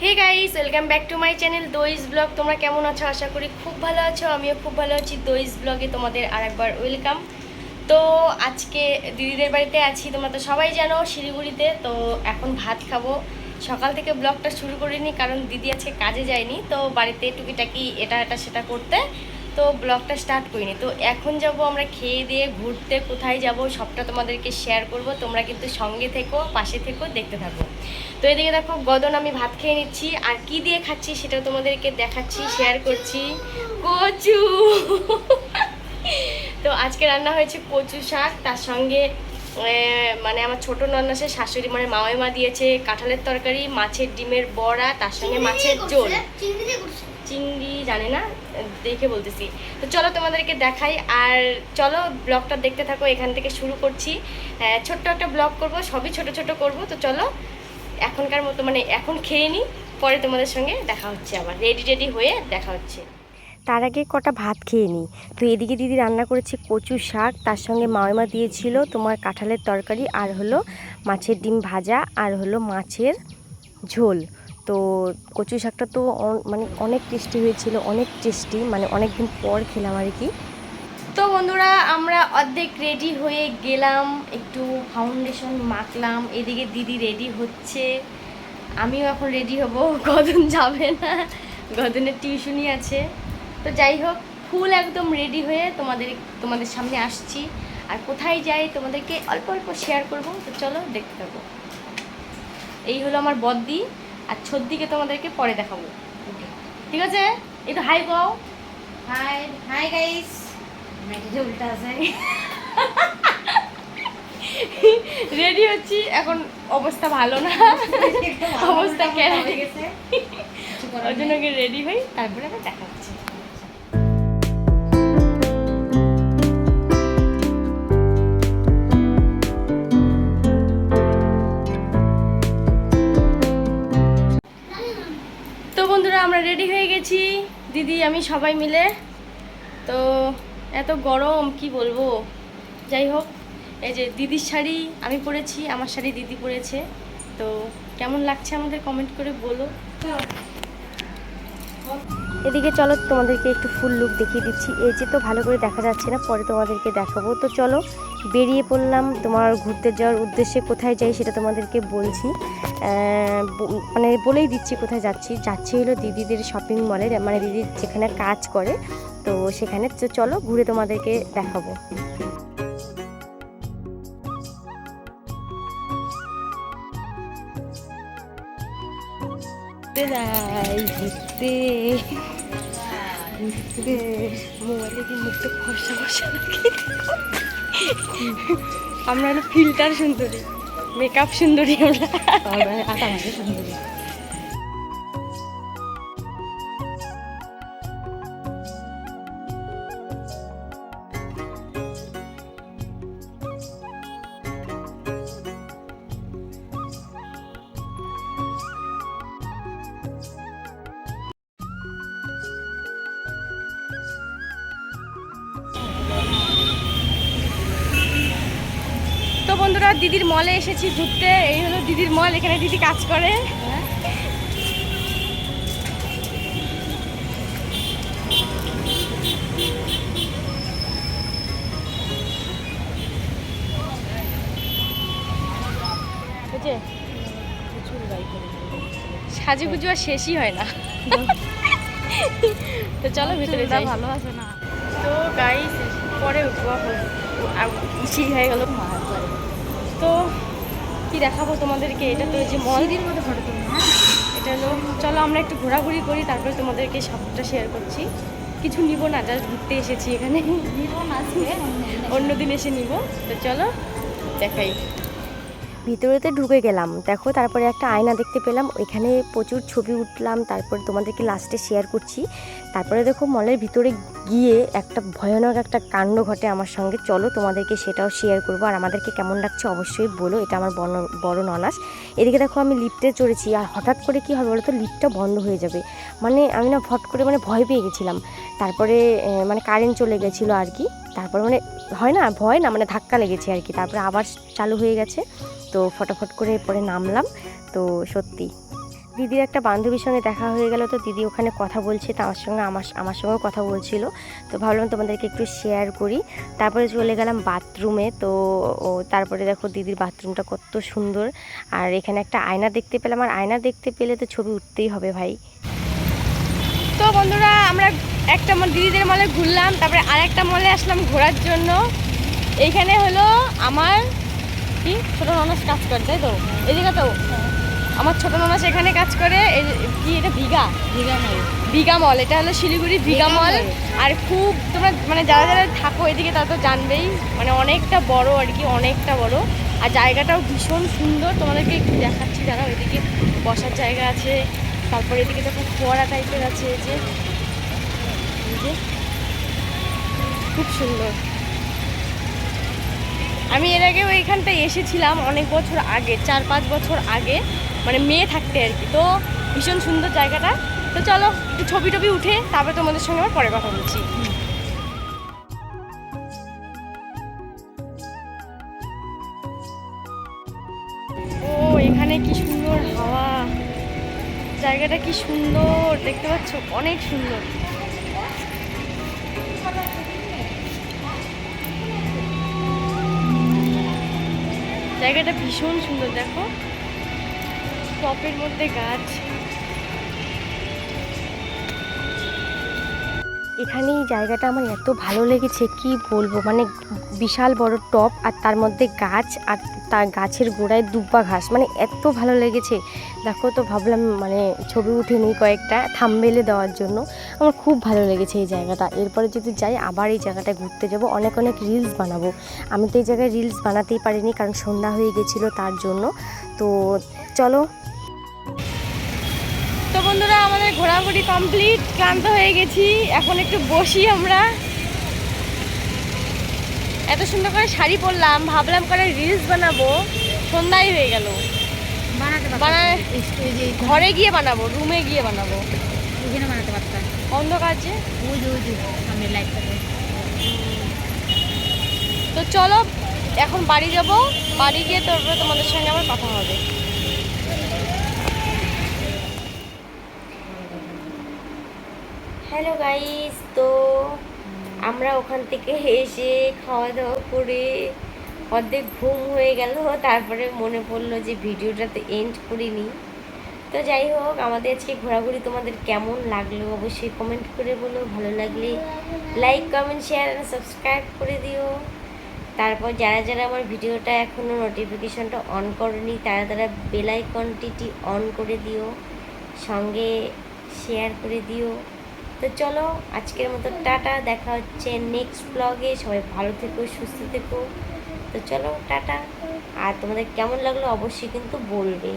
Hey guys, welcome back to my channel this vlog. তোমরা কেমন আছো? আশা করি খুব ভালো আছো। আমিও খুব ভালো আছি। দইস ব্লগে তোমাদের আরেকবার ওয়েলকাম। তো আজকে দিদিদের বাড়িতে আছি, তোমরা তো সবাই জানো, শিলিগুড়িতে। তো এখন ভাত খাবো। সকাল থেকে ব্লগটা শুরু করিনি কারণ দিদি আজকে কাজে যায়নি, তো বাড়িতে টুকিটাকি এটা সেটা করতে, তো ব্লগটা স্টার্ট করিনি। তো এখন যাব আমরা খেয়ে দিয়ে ঘুরতে। কোথায় যাব সবটা তোমাদেরকে শেয়ার করব। তোমরা কিন্তু সঙ্গে থেকো, পাশে থেকো, দেখতে থাকো। তো এদিকে দেখো গদন আমি ভাত খেয়ে নিচ্ছি, আর কি দিয়ে খাচ্ছি সেটাও তোমাদেরকে দেখাচ্ছি, শেয়ার করছি। কচু তো আজকে রান্না হয়েছে কচু শাক, তার সঙ্গে মানে আমার ছোট নন্নাসের শাশুড়ি মানে মামাইমা দিয়েছে কাঁঠালের তরকারি, মাছের ডিমের বড়া, তার সঙ্গে মাছের ঝোল। চিংড়ি জানে না, দেখে বলতেছি। তো চলো তোমাদেরকে দেখাই, আর চলো ব্লগটা দেখতে থাকো। এখান থেকে শুরু করছি। ছোট্ট একটা ব্লগ করব, সবই ছোট ছোট করব। তো চলো এখনকার মতো মানে এখন খেয়ে নিই, পরে তোমাদের সঙ্গে দেখা হচ্ছে, আবার রেডি হয়ে দেখা হচ্ছে। তার আগে কটা ভাত খেয়ে নিই। তো এদিকে দিদি রান্না করেছে কচু শাক, তার সঙ্গে মামিমা দিয়েছিল তোমার কাঁঠালের তরকারি, আর হলো মাছের ডিম ভাজা, আর হলো মাছের ঝোল। তো কচু শাকটা তো মানে অনেক টেস্টি হয়েছিল, অনেক টেস্টি, মানে অনেক দিন পর খেলাম আর কি। তো বন্ধুরা আমরা অর্ধেক রেডি হয়ে গেলাম, একটু ফাউন্ডেশন মাখলাম। এদিকে দিদি রেডি হচ্ছে, আমিও এখন রেডি হব। গদন যাবে না, গদনের টিউশনই আছে। তো যাই হোক, ফুল একদম রেডি হয়ে তোমাদের সামনে আসছি। আর কোথায় যাই তোমাদেরকে অল্প অল্প শেয়ার করব। তো চলো দেখতে থাকো। এই হলো আমার বদ্দি, আর ছদ্দিকে তোমাদেরকে পরে দেখাবো। ঠিক আছে, একটু হাই পাও। হাই হাই গাইস, মেয়েটা উল্টা আছে। রেডি হচ্ছি, এখন অবস্থা ভালো না, অবস্থা কেন হয়ে গেছে, ওই জন্য রেডি হই, তারপরে আবার দেখা হচ্ছে। তো বন্ধুরা আমরা রেডি হয়ে গেছি, দিদি আমি সবাই মিলে। তো এত গরম কি বলবো, যাই হোক। এই যে দিদির শাড়ি আমি পরেছি, আমার শাড়ি দিদি পরেছে। তো কেমন লাগছে আমাদের কমেন্ট করে বলো। এদিকে চলো তোমাদেরকে একটু ফুল লুক দেখিয়ে দিচ্ছি। এই যে তো ভালো করে দেখা যাচ্ছে না, পরে তোমাদেরকে দেখাবো। তো চলো বেরিয়ে পড়লাম তোমার ঘুরতে যাওয়ার উদ্দেশ্যে। কোথায় যাই সেটা তোমাদেরকে বলছি, মানে বলেই দিচ্ছি কোথায় যাচ্ছি হলো দিদিদের শপিং মলে, মানে দিদি যেখানে কাজ করে, তো সেখানে। তো চলো ঘুরে তোমাদেরকে দেখাবো। মোবাইলে কি মুখটা ফর্সা ফর্সা লাগে, আমরা হলো ফিল্টার সুন্দরী, মেকআপ সুন্দরী আমরা। সুন্দরী। তো বন্ধুরা দিদির মলে এসেছি ঘুরতে। এই হলো দিদির মল, এখানে দিদি কাজ করে। সাজুগুজু আর শেষই হয় না। তো চলো ভিতরে যাই। ভালো আছে না? তো গাইস পরে ঠিক হয়ে গেল। তো কি দেখাবো তোমাদেরকে, এটা তো যে মল, এটা হলো। চলো আমরা একটু ঘোরাঘুরি করি, তারপরে তোমাদেরকে সবটা শেয়ার করছি। কিছু নিব না, জাস্ট ঘুরতে এসেছি এখানে, অন্যদিন এসে নিব। তো চলো দেখাই। ভিতরেতে ঢুকে গেলাম, দেখো তারপরে একটা আয়না দেখতে পেলাম, ওইখানে প্রচুর ছবি উঠলাম, তারপরে তোমাদেরকে লাস্টে শেয়ার করছি। তারপরে দেখো মলের ভিতরে গিয়ে একটা ভয়ানক একটা কাণ্ড ঘটে আমার সঙ্গে, চলো তোমাদেরকে সেটাও শেয়ার করবো। আর আমাদেরকে কেমন লাগছে অবশ্যই বলো, এটা আমার বড় ননাস। এদিকে দেখো আমি লিফটে চড়েছি, আর হঠাৎ করে কী হবে বলো তো, লিফটটা বন্ধ হয়ে যাবে। মানে আমি না ফট করে মানে ভয় পেয়ে গেছিলাম। তারপরে মানে কারেন্ট চলে গেছিলো আর কি, তারপর মানে হয় না ভয় না, মানে ধাক্কা লেগেছে আর কি, তারপরে আবার চালু হয়ে গেছে। তো ফটাফট করে পরে নামলাম। তো সত্যি দিদির একটা বান্ধবীর সঙ্গে দেখা হয়ে গেল, তো দিদি ওখানে কথা বলছে, তার সঙ্গে আমার সঙ্গেও কথা বলছিল, তো ভাবলাম তোমাদেরকে একটু শেয়ার করি। তারপরে চলে গেলাম বাথরুমে। তো তারপরে দেখো দিদির বাথরুমটা কত সুন্দর, আর এখানে একটা আয়না দেখতে পেলাম, আর আয়না দেখতে পেলে তো ছবি উঠতেই হবে ভাই। তো বন্ধুরা আমরা একটা দিদিদের মলে ঘুরলাম, তারপরে আরেকটা মলে আসলাম ঘোরার জন্য। এইখানে হলো আমার কি ছোটো ননস কাজ করে, তাই তো? এই জায়গা তো আমার ছোটো ননস এখানে কাজ করে। কি এটা ভিগা মল, এটা হলো শিলিগুড়ি ভিগা মল। আর খুব তোমরা মানে যারা যারা থাকো এদিকে তারা তো জানবেই, মানে অনেকটা বড় আর কি, অনেকটা বড়। আর জায়গাটাও ভীষণ সুন্দর, তোমাদেরকে একটু দেখাচ্ছি দাঁড়াও। এদিকে বসার জায়গা আছে, তারপরে এদিকে দেখো ফোয়ারা টাইপের আছে, এই যে খুব সুন্দর। আমি এর আগেও এইখানটায় এসেছিলাম অনেক বছর আগে, 4-5 বছর আগে, মানে মেয়ে থাকতে আর কি। তো ভীষণ সুন্দর জায়গাটা। তো চলো একটু ছবি টবি উঠে তারপরে তোমাদের সঙ্গে আবার পরে কথা বলছি। ও এখানে কি সুন্দর হাওয়া, জায়গাটা কি সুন্দর দেখতে পাচ্ছ, অনেক সুন্দর। জায়গাটা ভীষণ সুন্দর, দেখো টপের মধ্যে গাছ। এখানে এই জায়গাটা আমার এত ভালো লেগেছে কি বলবো, মানে বিশাল বড় টপ, আর তার মধ্যে গাছ, আর তার গাছের গোড়ায় দুব্বা ঘাস, মানে এত ভালো লেগেছে। দেখো তো ভাবলাম মানে ছবি উঠে নিই কয়েকটা থাম্বনেলে দেওয়ার জন্য। আমার খুব ভালো লেগেছে এই জায়গাটা। এরপরে যদি যাই আবার এই জায়গাটায় ঘুরতে যাব, অনেক অনেক রিলস বানাবো। আমি তো এই জায়গায় রিলস বানাতেই পারিনি, কারণ সন্ধ্যা হয়ে গেছিলো তার জন্য। তো চলো। তো বন্ধুরা আমাদের ঘোরাঘুরি কমপ্লিট, ক্লান্ত হয়ে গেছি, এখন একটু বসি আমরা। এত সুন্দর করে শাড়ি পরলাম, ভাবলাম করে রিলস বানাবো, সন্ধ্যাই হয়ে গেল। ঘরে গিয়ে বানাবো, রুমে গিয়ে বানাবো, বানাতে পারতাম অন্ধকার যে। তো চলো এখন বাড়ি যাব, বাড়ি গিয়ে তারপরে তোমাদের সঙ্গে আমার কথা হবে। হ্যালো গাইস, তো আমরা ওখান থেকে এসে খাওয়া দাওয়া করে অর্ধেক ঘুম হয়ে গেল, তারপরে মনে পড়লো যে ভিডিওটাতে এন্ড করিনি। তো যাই হোক, আমাদের আজকে ঘোরাঘুরি তোমাদের কেমন লাগলো অবশ্যই কমেন্ট করে বলো। ভালো লাগলে লাইক কমেন্ট শেয়ার আর সাবস্ক্রাইব করে দিও। তারপর যারা যারা আমার ভিডিওটা এখনও নোটিফিকেশনটা অন করনি তারা তারা বেল আইকনটি অন করে দিও, সঙ্গে শেয়ার করে দিও। তো চলো আজকের মতো টাটা, দেখা হচ্ছে নেক্সট ব্লগে। সবাই ভালো থেকো, সুস্থ থেকো। তো চলো টাটা। আর তোমাদের কেমন লাগলো অবশ্যই কিন্তু বলবে।